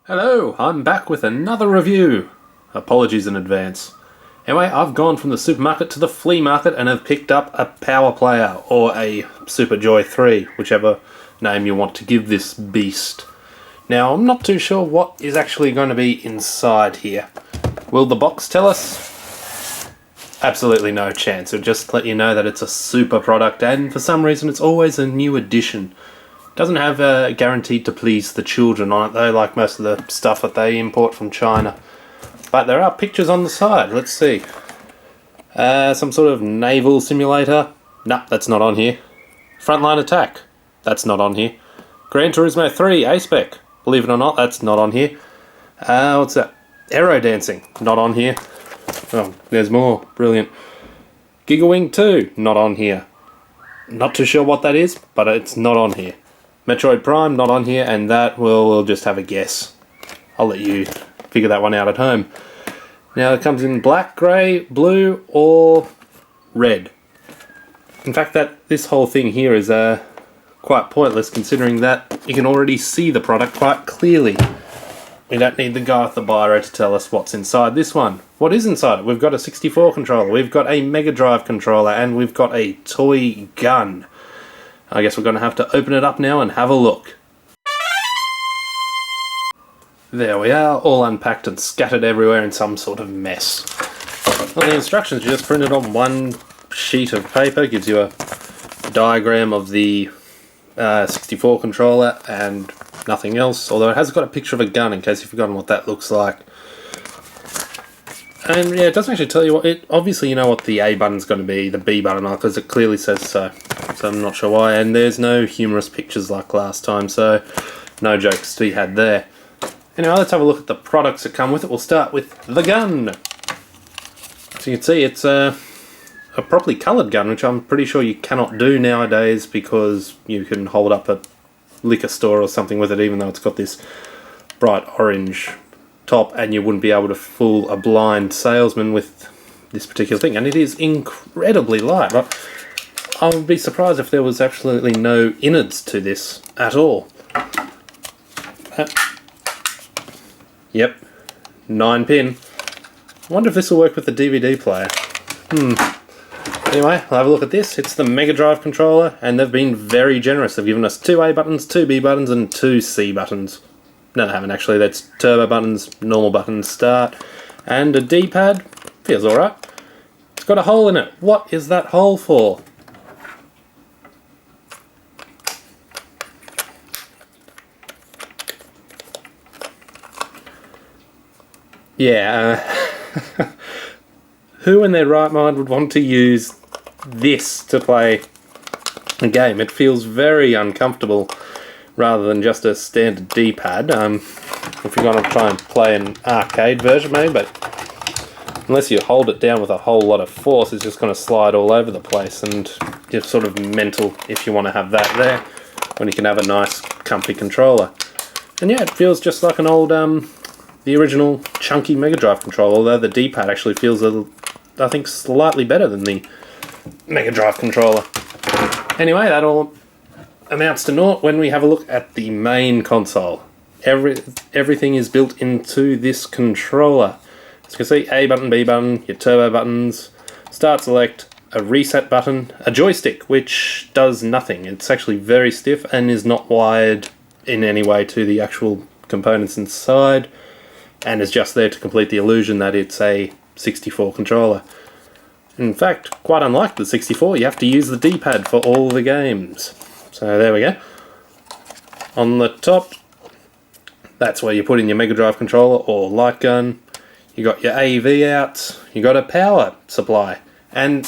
Hello, I'm back with another review. Apologies in advance. Anyway, I've gone from the supermarket to the flea market and have picked up a Power Player, or a Super Joy 3, whichever name you want to give this beast. Now, I'm not too sure what is actually going to be inside here. Will the box tell us? Absolutely no chance. It'll just let you know that it's a super product, and for some reason it's always a new edition. Doesn't have a guaranteed to please the children on it though, like most of the stuff that they import from China. But there are pictures on the side. Let's see. Some sort of naval simulator. Nah, that's not on here. Frontline Attack. That's not on here. Gran Turismo 3 A-Spec. Believe it or not, that's not on here. What's that? Aero Dancing. Not on here. Oh, there's more. Brilliant. Gigawing 2. Not on here. Not too sure what that is, but it's not on here. Metroid Prime, not on here, and that we'll just have a guess. I'll let you figure that one out at home. Now it comes in black, grey, blue, or red. In fact, this whole thing here is quite pointless, considering that you can already see the product quite clearly. We don't need the guy with the biro to tell us what's inside this one. What is inside it? We've got a 64 controller, we've got a Mega Drive controller, and we've got a toy gun. I guess we're going to have to open it up now and have a look. There we are, all unpacked and scattered everywhere in some sort of mess. Well, the instructions are just printed on one sheet of paper. Gives you a diagram of the 64 controller and nothing else, although it has got a picture of a gun in case you've forgotten what that looks like. And yeah, it doesn't actually tell you what obviously you know what the A button's going to be, the B button, because it clearly says so. So I'm not sure why. And there's no humorous pictures like last time, so no jokes to be had there. Anyway, let's have a look at the products that come with it. We'll start with the gun. So you can see it's a properly coloured gun, which I'm pretty sure you cannot do nowadays because you can hold up a liquor store or something with it, even though it's got this bright orange top, and you wouldn't be able to fool a blind salesman with this particular thing. And it is incredibly light. I would be surprised if there was absolutely no innards to this at all. Yep, 9-pin. I wonder if this will work with the DVD player. Anyway, I'll have a look at this. It's the Mega Drive controller, and they've been very generous. They've given us 2 A buttons, 2 B buttons, and 2 C buttons. No, they haven't actually. That's turbo buttons, normal buttons, start, and a D-pad. Feels alright. It's got a hole in it. What is that hole for? Yeah, who in their right mind would want to use this to play a game? It feels very uncomfortable rather than just a standard D-pad. If you're going to try and play an arcade version maybe, but unless you hold it down with a whole lot of force, it's just going to slide all over the place, and you're sort of mental if you want to have that there when you can have a nice comfy controller. And yeah, it feels just like an old the original chunky Mega Drive controller, although the D-pad actually feels I think slightly better than the Mega Drive controller. Anyway, that all amounts to naught when we have a look at the main console. Everything is built into this controller. As you can see, A button, B button, your turbo buttons, start select, a reset button, a joystick which does nothing. It's actually very stiff and is not wired in any way to the actual components inside, and is just there to complete the illusion that it's a 64 controller. In fact, quite unlike the 64, you have to use the D-pad for all the games. So there we go. On the top, that's where you put in your Mega Drive controller or light gun. You got your AV outs, you got a power supply, and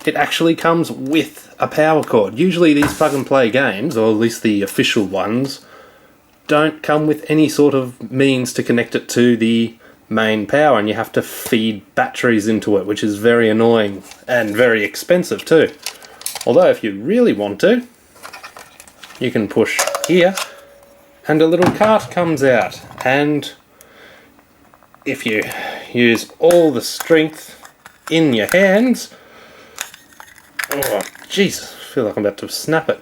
it actually comes with a power cord. Usually these plug and play games, or at least the official ones, don't come with any sort of means to connect it to the main power, and you have to feed batteries into it, which is very annoying and very expensive too. Although if you really want to, you can push here and a little cart comes out, and if you use all the strength in your hands, oh Jesus, I feel like I'm about to snap it,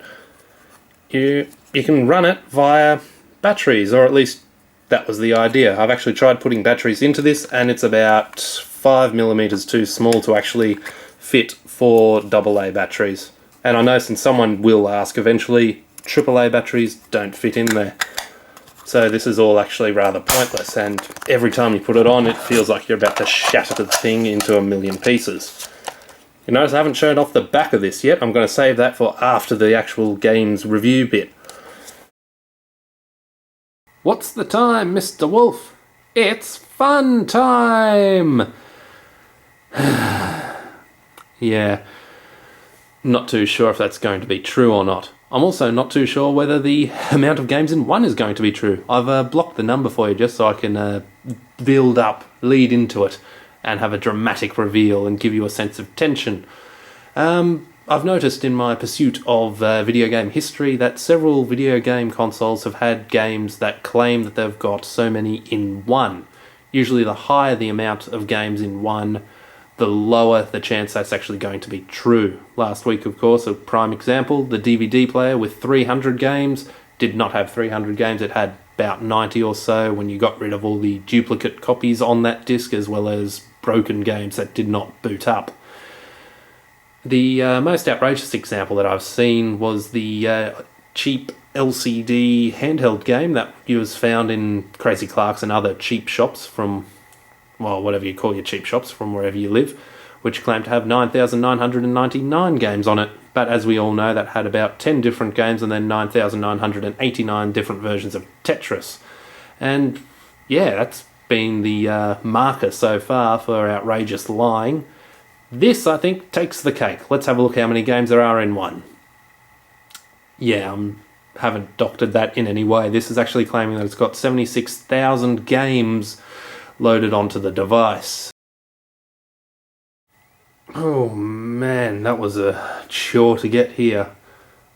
you can run it via batteries, or at least that was the idea. I've actually tried putting batteries into this, and it's about 5mm too small to actually fit 4 AA batteries. And I know since someone will ask eventually, AAA batteries don't fit in there. So this is all actually rather pointless, and every time you put it on, it feels like you're about to shatter the thing into a million pieces. You notice I haven't shown off the back of this yet. I'm going to save that for after the actual game's review bit. What's the time, Mr. Wolf? It's fun time! Yeah, not too sure if that's going to be true or not. I'm also not too sure whether the amount of games in one is going to be true. I've blocked the number for you just so I can build up, lead into it, and have a dramatic reveal and give you a sense of tension. I've noticed in my pursuit of video game history that several video game consoles have had games that claim that they've got so many in one. Usually the higher the amount of games in one, the lower the chance that's actually going to be true. Last week, of course, a prime example, the DVD player with 300 games did not have 300 games. It had about 90 or so when you got rid of all the duplicate copies on that disc, as well as broken games that did not boot up. The most outrageous example that I've seen was the cheap LCD handheld game that was found in Crazy Clark's and other cheap shops from, well, whatever you call your cheap shops, from wherever you live, which claimed to have 9,999 games on it. But as we all know, that had about 10 different games and then 9,989 different versions of Tetris. And yeah, that's been the marker so far for outrageous lying. This, I think, takes the cake. Let's have a look how many games there are in one. Yeah, I haven't doctored that in any way. This is actually claiming that it's got 76,000 games loaded onto the device. Oh man, that was a chore to get here.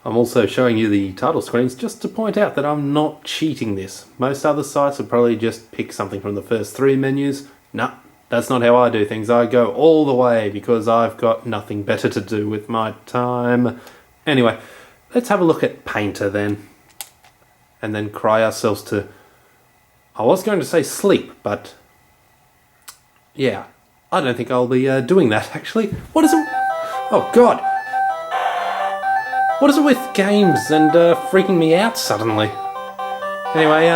I'm also showing you the title screens just to point out that I'm not cheating this. Most other sites would probably just pick something from the first 3 menus. Nah, that's not how I do things. I go all the way because I've got nothing better to do with my time. Anyway, let's have a look at Painter then. And then cry ourselves to... I was going to say sleep, but... yeah, I don't think I'll be doing that, actually. What is it? Oh, God. What is it with games and freaking me out suddenly? Anyway,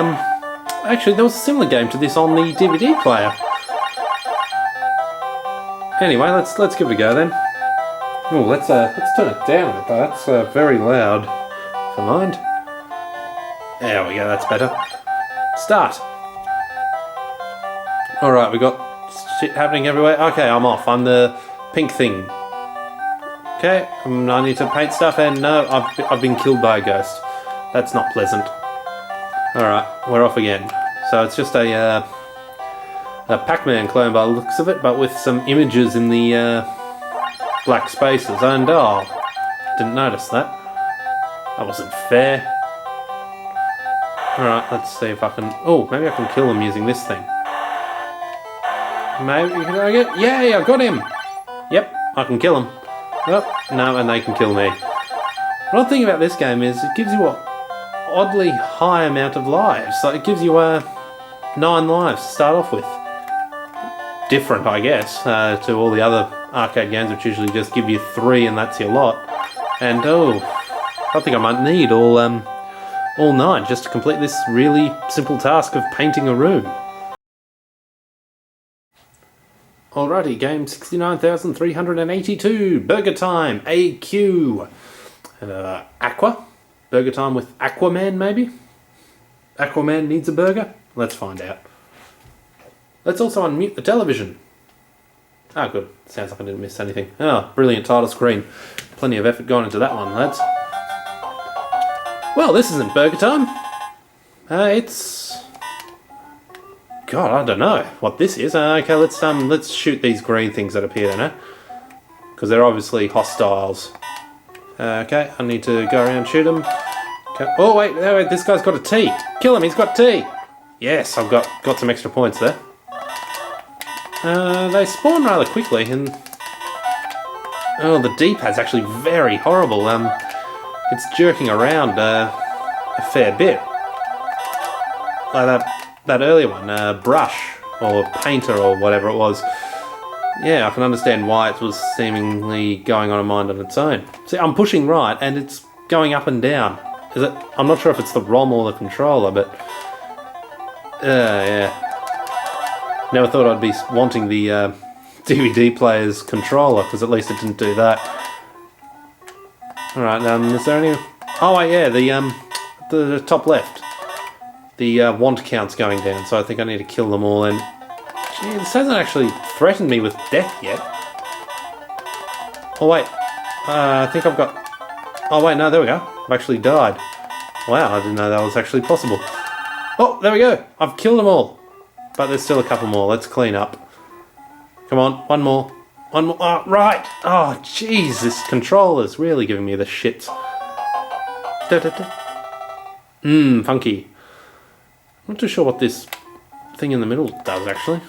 actually, there was a similar game to this on the DVD player. Anyway, let's give it a go then. Oh, let's turn it down a bit. That's very loud for mind. There we go. That's better. Start. All right, we got shit happening everywhere. Okay, I'm off. I'm the pink thing. Okay, I need to paint stuff, and no, I've been killed by a ghost. That's not pleasant. All right, we're off again. So it's just a Pac-Man clone by the looks of it, but with some images in the black spaces. And oh, didn't notice that. That wasn't fair. All right, let's see if I can. Oh, maybe I can kill him using this thing. Maybe can I get? Yay! I got him. Yep, I can kill him. Oh, no, and they can kill me. What I'm thinking about this game is it gives you an oddly high amount of lives. Like it gives you 9 lives to start off with. Different, I guess, to all the other arcade games, which usually just give you 3 and that's your lot. And oh, I think I might need all 9 just to complete this really simple task of painting a room. Alrighty, game 69,382, Burger Time, AQ. Aqua? Burger Time with Aquaman, maybe? Aquaman needs a burger? Let's find out. Let's also unmute the television. Ah, good. Sounds like I didn't miss anything. Oh, brilliant title screen. Plenty of effort gone into that one, lads. Well, this isn't Burger Time. It's... God, I don't know what this is. Okay, let's shoot these green things that appear there, because they're obviously hostiles. Okay, I need to go around and shoot them. Okay. Oh wait, this guy's got a T. Kill him, he's got T. Yes, I've got some extra points there. They spawn rather quickly, and oh, the D-pad's actually very horrible. It's jerking around a fair bit. Like that. that earlier one, brush or painter or whatever it was. Yeah, I can understand why it was seemingly going on a mind on its own. See, I'm pushing right and it's going up and down. Is it? I'm not sure if it's the ROM or the controller, but yeah. Never thought I'd be wanting the DVD player's controller, because at least it didn't do that. Alright, is there any... Oh, wait, yeah, the top left. The want count's going down, so I think I need to kill them all, and... Gee, this hasn't actually threatened me with death yet. Oh, wait. I think I've got... Oh, wait, no, there we go. I've actually died. Wow, I didn't know that was actually possible. Oh, there we go. I've killed them all. But there's still a couple more. Let's clean up. Come on, one more. One more. Oh, right. Oh, jeez, this controller's really giving me the shits. Funky. I'm not too sure what this thing in the middle does, actually.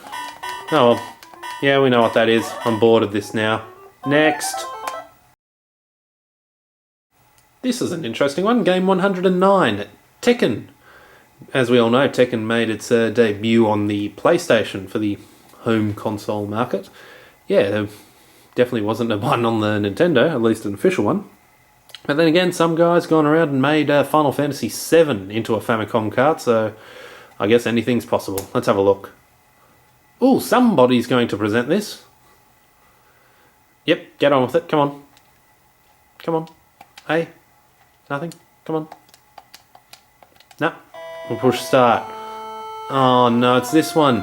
Oh, well. Yeah, we know what that is. I'm bored of this now. Next. This is an interesting one. Game 109. Tekken. As we all know, Tekken made its debut on the PlayStation for the home console market. Yeah, there definitely wasn't a one on the Nintendo, at least an official one. But then again, some guy's gone around and made Final Fantasy VII into a Famicom cart, so I guess anything's possible. Let's have a look. Ooh, somebody's going to present this. Yep, get on with it. Come on. Come on. Hey. Nothing? Come on. No. We'll push start. Oh no, it's this one.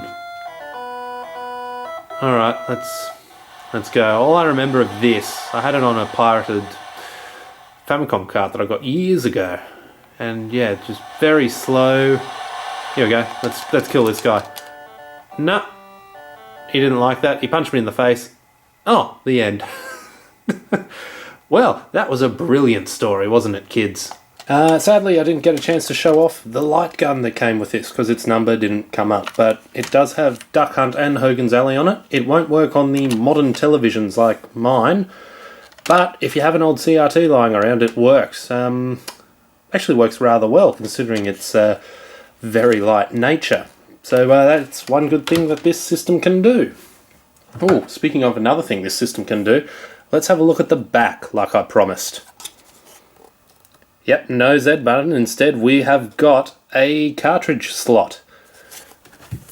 Alright, let's go. All I remember of this, I had it on a pirated Famicom cart that I got years ago. And yeah, just very slow. Here we go. Let's kill this guy. No. He didn't like that. He punched me in the face. Oh, the end. Well, that was a brilliant story, wasn't it, kids? Sadly, I didn't get a chance to show off the light gun that came with this because its number didn't come up, but it does have Duck Hunt and Hogan's Alley on it. It won't work on the modern televisions like mine, but if you have an old CRT lying around, it works. Actually works rather well considering its very light nature. So that's one good thing that this system can do. Oh, speaking of another thing this system can do, let's have a look at the back like I promised. Yep, no Z button. Instead, we have got a cartridge slot.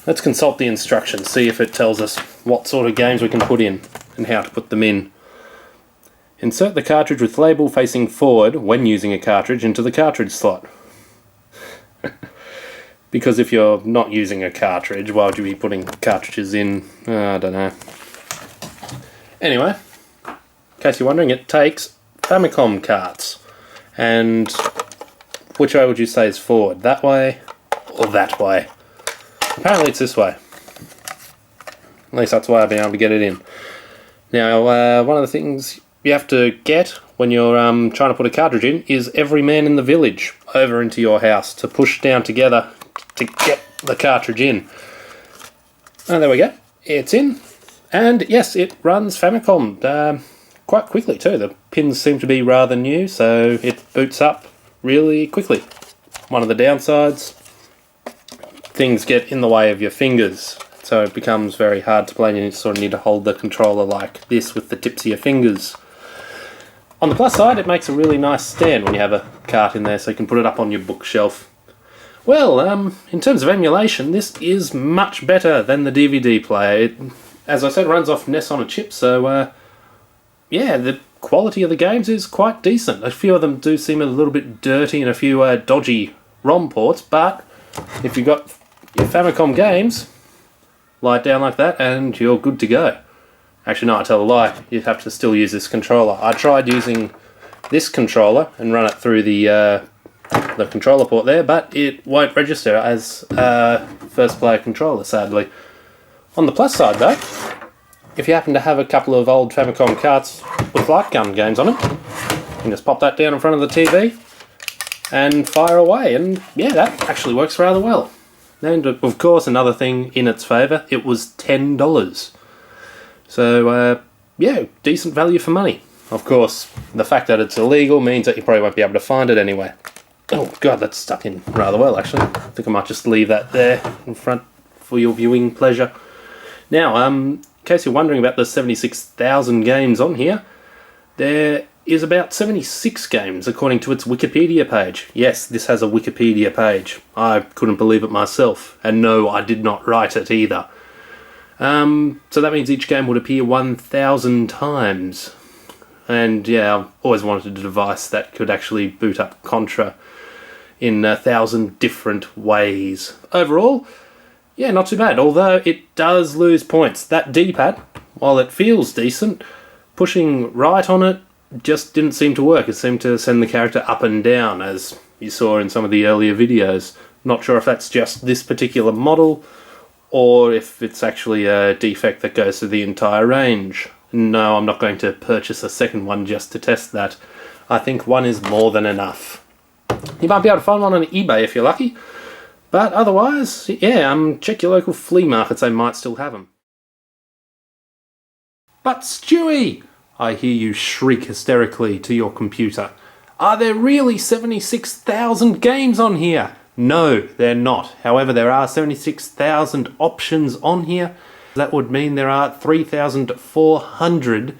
Let's consult the instructions, see if it tells us what sort of games we can put in and how to put them in. Insert the cartridge with label facing forward when using a cartridge into the cartridge slot. Because if you're not using a cartridge, why would you be putting cartridges in? I don't know. Anyway, in case you're wondering, it takes Famicom carts. And which way would you say is forward? That way or that way? Apparently it's this way. At least that's why I've been able to get it in. Now, one of the things you have to get when you're trying to put a cartridge in is every man in the village over into your house to push down together to get the cartridge in. Oh, there we go. It's in. And yes, it runs Famicom. Quite quickly too. The pins seem to be rather new, so it boots up really quickly. One of the downsides, things get in the way of your fingers, so it becomes very hard to play and you sort of need to hold the controller like this with the tips of your fingers. On the plus side, it makes a really nice stand when you have a cart in there, so you can put it up on your bookshelf. Well, in terms of emulation, this is much better than the DVD player. It, as I said, runs off NES on a chip, so yeah, the quality of the games is quite decent. A few of them do seem a little bit dirty and a few dodgy ROM ports, but if you've got your Famicom games, lie it down like that and you're good to go. Actually, no, I tell a lie. You'd have to still use this controller. I tried using this controller and run it through the controller port there, but it won't register as a first player controller, sadly. On the plus side, though, if you happen to have a couple of old Famicom carts with light gun games on them, you can just pop that down in front of the TV and fire away, and yeah, that actually works rather well. And of course, another thing in its favour, it was $10. So yeah, decent value for money. Of course, the fact that it's illegal means that you probably won't be able to find it anywhere. Oh god, that's stuck in rather well actually. I think I might just leave that there in front for your viewing pleasure. Now, in case you're wondering about the 76,000 games on here, there is about 76 games according to its Wikipedia page. Yes, this has a Wikipedia page. I couldn't believe it myself, and no, I did not write it either. So that means each game would appear 1,000 times. And yeah, I've always wanted a device that could actually boot up Contra in 1,000 different ways. Overall, yeah, not too bad, although it does lose points. That D-pad, while it feels decent, pushing right on it just didn't seem to work. It seemed to send the character up and down, as you saw in some of the earlier videos. Not sure if that's just this particular model, or if it's actually a defect that goes through the entire range. No, I'm not going to purchase a second one just to test that. I think one is more than enough. You might be able to find one on eBay if you're lucky, but otherwise, yeah, check your local flea markets, they might still have them. But Stewie, I hear you shriek hysterically to your computer. Are there really 76,000 games on here? No, they're not. However, there are 76,000 options on here. That would mean there are 3,400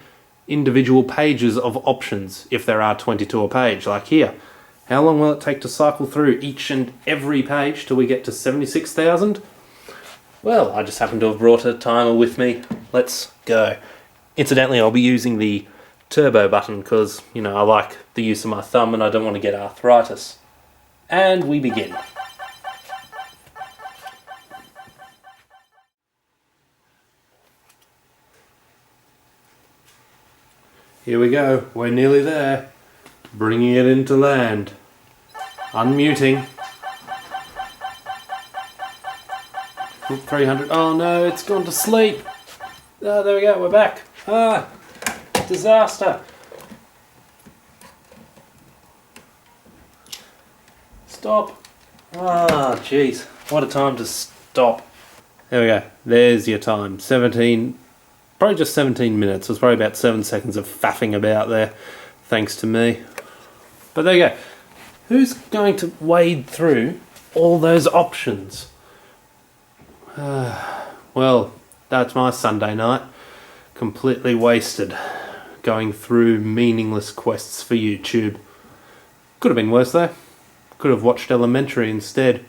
individual pages of options if there are 22 a page, like here. How long will it take to cycle through each and every page till we get to 76,000? Well, I just happen to have brought a timer with me. Let's go. Incidentally, I'll be using the turbo button because, you know, I like the use of my thumb and I don't want to get arthritis. And we begin. Here we go, we're nearly there. Bringing it into land. Unmuting. 300, oh no, it's gone to sleep. Oh, there we go, we're back. Ah, disaster. Stop. Ah, jeez, what a time to stop. There we go, there's your time, 17, probably just 17 minutes. It was probably about 7 seconds of faffing about there, thanks to me. But there you go. Who's going to wade through all those options? Well, that's my Sunday night. Completely wasted. Going through meaningless quests for YouTube. Could have been worse though. Could have watched Elementary instead.